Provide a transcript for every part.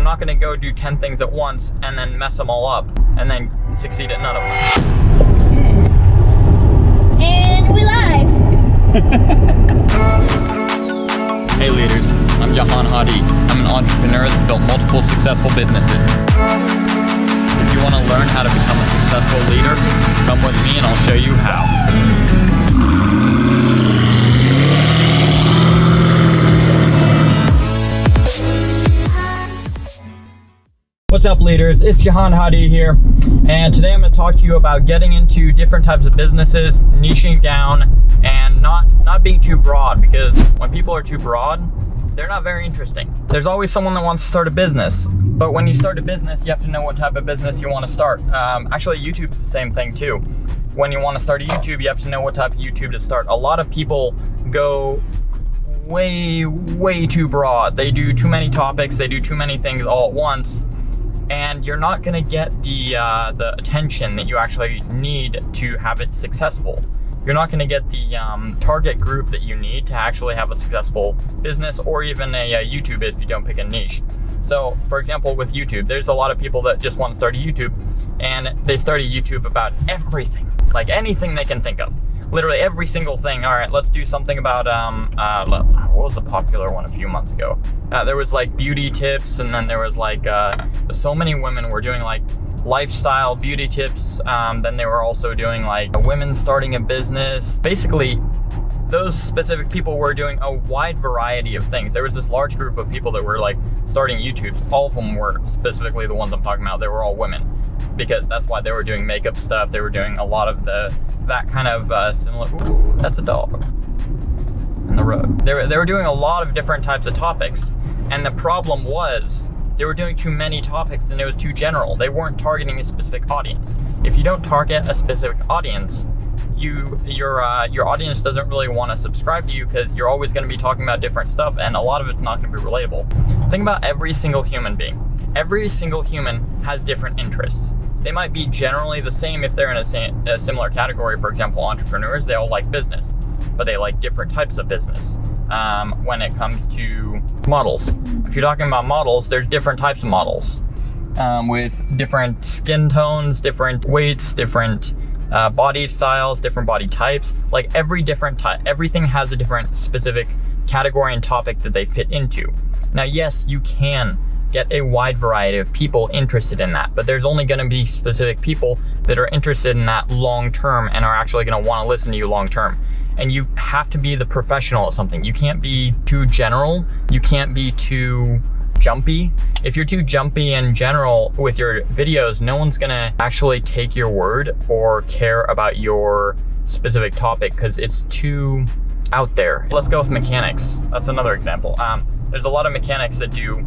not gonna go do 10 things at once and then mess them all up and then succeed at none of them. Okay. And we live. Hey leaders, I'm Jahan Hadi. I'm an entrepreneur that's built multiple successful businesses. If you want to learn how to become a successful leader, come with me and I'll show you how. What's up leaders, it's Jahan Hadi here, and today I'm going to talk to you about getting into different types of businesses, niching down, and not being too broad, because when people are too broad, they're not very interesting. There's always someone that wants to start a business, but when you start a business, you have to know what type of business you want to start. Actually, YouTube's the same thing too. When you want to start a YouTube, you have to know what type of YouTube to start. A lot of people go way too broad. They do too many topics, they do too many things all at once, and you're not going to get the attention that you actually need to have it successful. You're not going to get the target group that you need to actually have a successful business, or even a YouTube if you don't pick a niche. So, for example, with YouTube, there's a lot of people that just want to start a YouTube, and they start a YouTube about everything, like anything they can think of. Literally every single thing. All right, let's do something about, what was the popular one a few months ago? There was like beauty tips, and then there was like, so many women were doing like lifestyle beauty tips. Then they were also doing like women starting a business. Basically, those specific people were doing a wide variety of things. There was this large group of people that were like starting YouTubes. All of them were specifically the ones I'm talking about. They were all women, because that's why they were doing makeup stuff. They were doing a lot of that kind of similar. Ooh, that's a dog in the road. They were doing a lot of different types of topics, and the problem was they were doing too many topics and it was too general. They weren't targeting a specific audience. If you don't target a specific audience, your audience doesn't really want to subscribe to you, because you're always going to be talking about different stuff, and a lot of it's not going to be relatable. Think about every single human being. Every single human has different interests. They might be generally the same if they're in a similar category. For example, entrepreneurs, they all like business, but they like different types of business. When it comes to models, if you're talking about models, there's different types of models with different skin tones, different weights, different body styles, different body types. Like every different type, everything has a different specific category and topic that they fit into. Now, yes, you can get a wide variety of people interested in that, but there's only going to be specific people that are interested in that long term and are actually going to want to listen to you long term. And you have to be the professional at something. You can't be too general. You can't be too jumpy. If you're too jumpy and general with your videos, no one's going to actually take your word or care about your specific topic, because it's too out there. Let's go with mechanics. That's another example. There's a lot of mechanics that do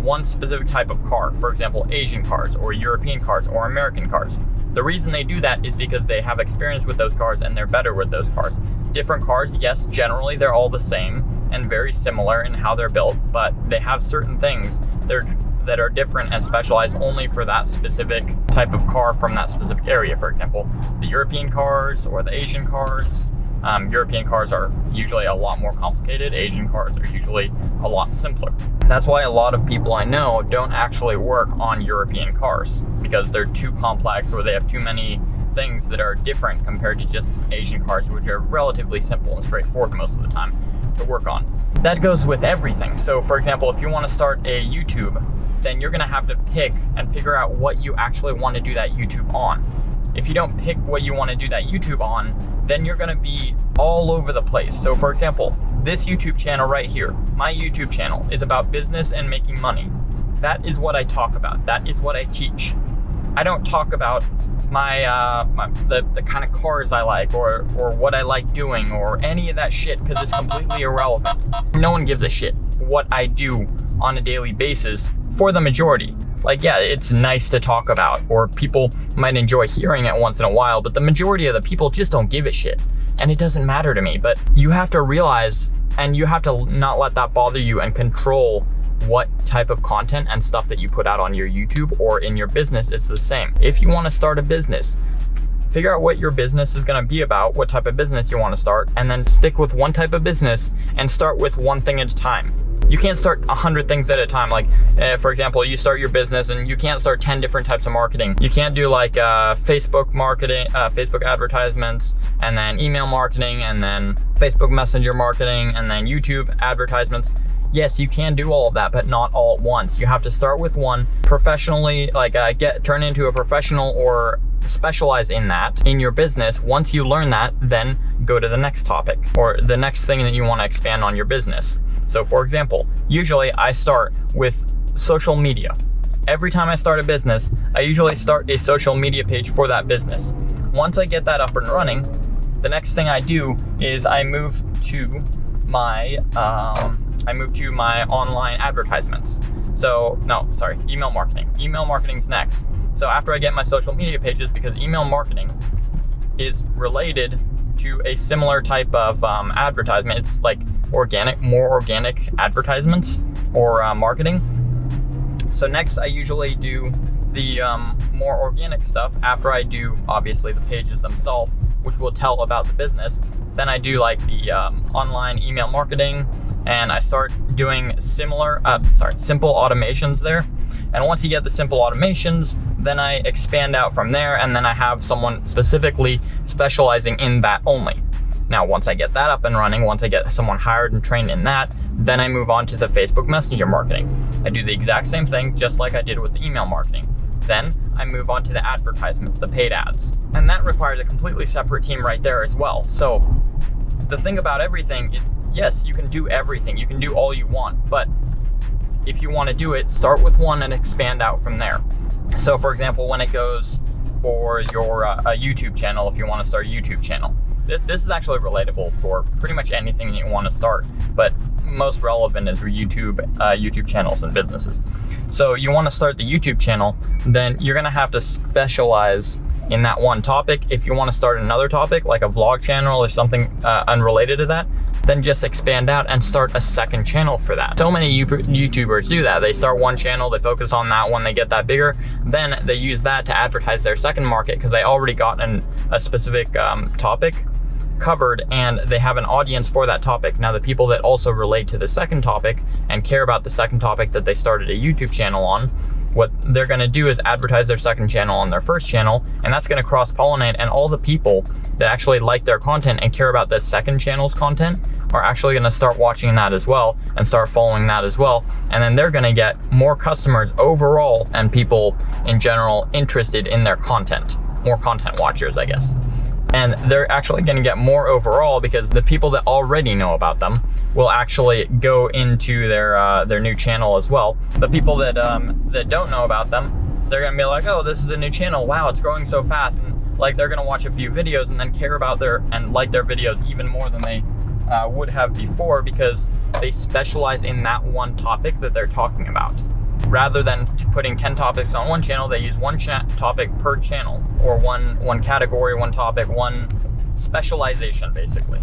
one specific type of car, for example, Asian cars or European cars or American cars. The reason they do that is because they have experience with those cars and they're better with those cars. Different cars, yes, generally they're all the same and very similar in how they're built, but they have certain things that are different and specialized only for that specific type of car from that specific area. For example, the European cars or the Asian cars. European cars are usually a lot more complicated. Asian cars are usually a lot simpler. That's why a lot of people I know don't actually work on European cars, because they're too complex, or they have too many things that are different compared to just Asian cars, which are relatively simple and straightforward most of the time to work on. That goes with everything. So for example, if you want to start a YouTube, then you're going to have to pick and figure out what you actually want to do that YouTube on. If you don't pick what you want to do that YouTube on, then you're going to be all over the place. So for example, this YouTube channel right here, my YouTube channel, is about business and making money. That is what I talk about. That is what I teach. I don't talk about the kind of cars I like, or what I like doing, or any of that shit, because it's completely irrelevant. No one gives a shit what I do on a daily basis for the majority. Like, yeah, it's nice to talk about, or people might enjoy hearing it once in a while, but the majority of the people just don't give a shit, and it doesn't matter to me. But you have to realize, and you have to not let that bother you, and control what type of content and stuff that you put out on your YouTube or in your business. It's the same. If you want to start a business, figure out what your business is going to be about, what type of business you want to start, and then stick with one type of business and start with one thing at a time. You can't start 100 things at a time. Like, for example, you start your business and you can't start 10 different types of marketing. You can't do like Facebook marketing, Facebook advertisements, and then email marketing, and then Facebook Messenger marketing, and then YouTube advertisements. Yes, you can do all of that, but not all at once. You have to start with one professionally, like turn into a professional or specialize in that in your business. Once you learn that, then go to the next topic or the next thing that you want to expand on your business. So for example, usually I start with social media. Every time I start a business, I usually start a social media page for that business. Once I get that up and running, the next thing I do is I move to my online advertisements. Email marketing. Email marketing's next. So after I get my social media pages, because email marketing is related to a similar type of advertisement, it's like more organic advertisements or marketing. So next I usually do the more organic stuff after I do obviously the pages themselves, which will tell about the business. Then I do like the online email marketing, and I start doing simple automations there. And once you get the simple automations, then I expand out from there, and then I have someone specifically specializing in that only. Now, once I get that up and running, once I get someone hired and trained in that, then I move on to the Facebook Messenger marketing. I do the exact same thing, just like I did with the email marketing. Then I move on to the advertisements, the paid ads. And that requires a completely separate team right there as well. So the thing about everything is, yes, you can do everything. You can do all you want, but if you want to do it, start with one and expand out from there. So for example, when it goes for your a YouTube channel, if you want to start a YouTube channel, this is actually relatable for pretty much anything that you want to start, but most relevant is for YouTube channels and businesses. So you want to start the YouTube channel, then you're going to have to specialize in that one topic. If you want to start another topic, like a vlog channel or something unrelated to that, then just expand out and start a second channel for that. So many YouTubers do that. They start one channel, they focus on that one, they get that bigger, then they use that to advertise their second market because they already got a specific topic covered and they have an audience for that topic. Now the people that also relate to the second topic and care about the second topic that they started a YouTube channel on, what they're going to do is advertise their second channel on their first channel, and that's going to cross-pollinate, and all the people that actually like their content and care about the second channel's content are actually going to start watching that as well and start following that as well, and then they're going to get more customers overall and people in general interested in their content, more content watchers, I guess. And they're actually going to get more overall because the people that already know about them will actually go into their new channel as well. The people that don't know about them, they're gonna be like, oh, this is a new channel, wow, it's growing so fast, and like they're gonna watch a few videos and then care about and like their videos even more than they would have before, because they specialize in that one topic that they're talking about. Rather than putting 10 topics on one channel, they use one topic per channel, or one category, one topic, one specialization basically.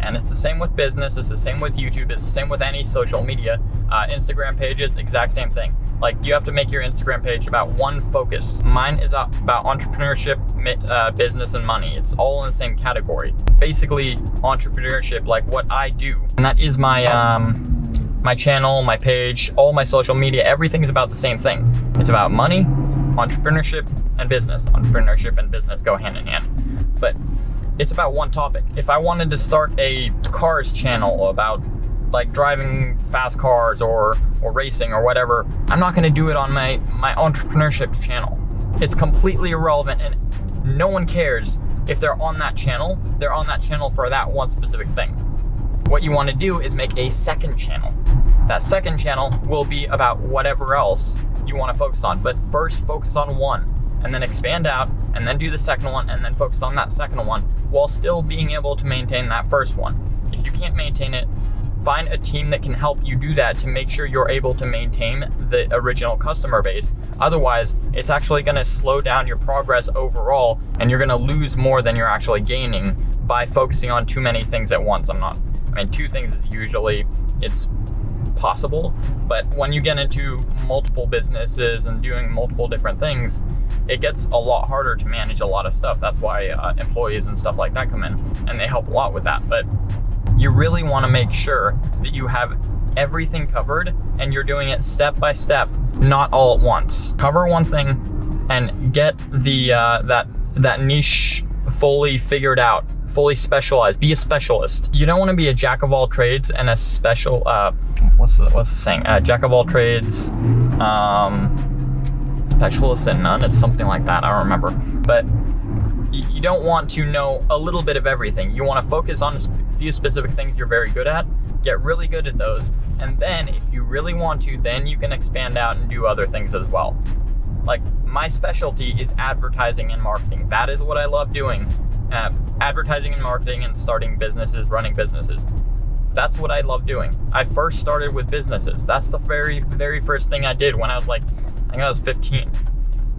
And it's the same with business, it's the same with YouTube, it's the same with any social media. Instagram pages, exact same thing. Like, you have to make your Instagram page about one focus. Mine is about entrepreneurship, business, and money. It's all in the same category. Basically, entrepreneurship, like what I do. And that is my my channel, my page, all my social media, everything is about the same thing. It's about money, entrepreneurship, and business. Entrepreneurship and business go hand in hand. But it's about one topic. If I wanted to start a cars channel about like driving fast cars or racing or whatever, I'm not gonna do it on my entrepreneurship channel. It's completely irrelevant, and no one cares if they're on that channel. They're on that channel for that one specific thing. What you wanna do is make a second channel. That second channel will be about whatever else you wanna focus on, but first focus on one, and then expand out, and then do the second one, and then focus on that second one, while still being able to maintain that first one. If you can't maintain it, find a team that can help you do that to make sure you're able to maintain the original customer base. Otherwise, it's actually gonna slow down your progress overall, and you're gonna lose more than you're actually gaining by focusing on too many things at once. Two things is usually, it's possible. But when you get into multiple businesses and doing multiple different things, it gets a lot harder to manage a lot of stuff. That's why employees and stuff like that come in, and they help a lot with that. But you really want to make sure that you have everything covered and you're doing it step by step, not all at once. Cover one thing and get the that niche fully figured out, fully specialized. Be a specialist. You don't want to be a jack of all trades and a special what's the saying? Jack of all trades, specialist in none. It's something like that. I don't remember. But you don't want to know a little bit of everything. You want to focus on a few specific things you're very good at, get really good at those, and then if you really want to, then you can expand out and do other things as well. Like, my specialty is advertising and marketing. That is what I love doing. Advertising and marketing and starting businesses, running businesses. That's what I love doing. I first started with businesses. That's the very, very first thing I did when I was like, I think I was 15.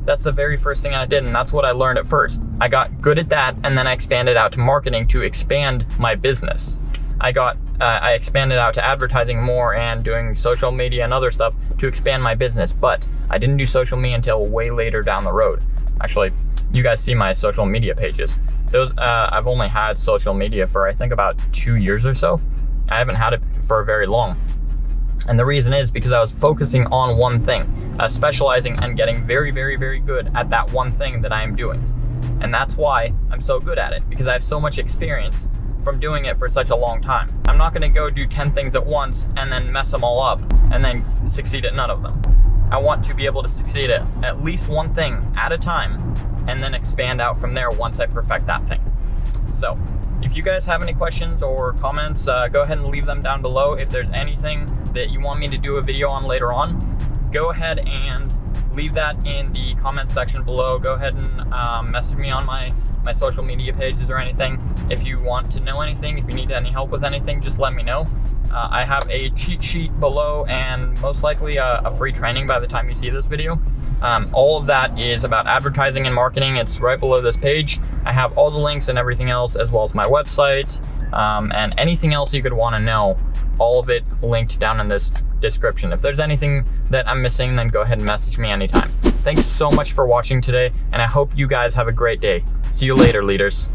That's the very first thing I did, and that's what I learned at first. I got good at that, and then I expanded out to marketing to expand my business. I expanded out to advertising more and doing social media and other stuff to expand my business, but I didn't do social media until way later down the road. Actually, you guys see my social media pages. Those I've only had social media for I think about 2 years or so. I haven't had it for very long. And the reason is because I was focusing on one thing, specializing and getting very, very, very good at that one thing that I am doing. And that's why I'm so good at it, because I have so much experience from doing it for such a long time. I'm not gonna go do 10 things at once and then mess them all up and then succeed at none of them. I want to be able to succeed at least one thing at a time and then expand out from there once I perfect that thing. So, if you guys have any questions or comments, go ahead and leave them down below. If there's anything that you want me to do a video on later on, go ahead and leave that in the comment section below. Go ahead and message me on my social media pages or anything. If you want to know anything, if you need any help with anything, just let me know. I have a cheat sheet below and most likely a free training by the time you see this video. All of that is about advertising and marketing. It's right below this page. I have all the links and everything else, as well as my website, and anything else you could want to know. All of it linked down in this description. If there's anything that I'm missing, then go ahead and message me anytime. Thanks so much for watching today, and I hope you guys have a great day. See you later, leaders.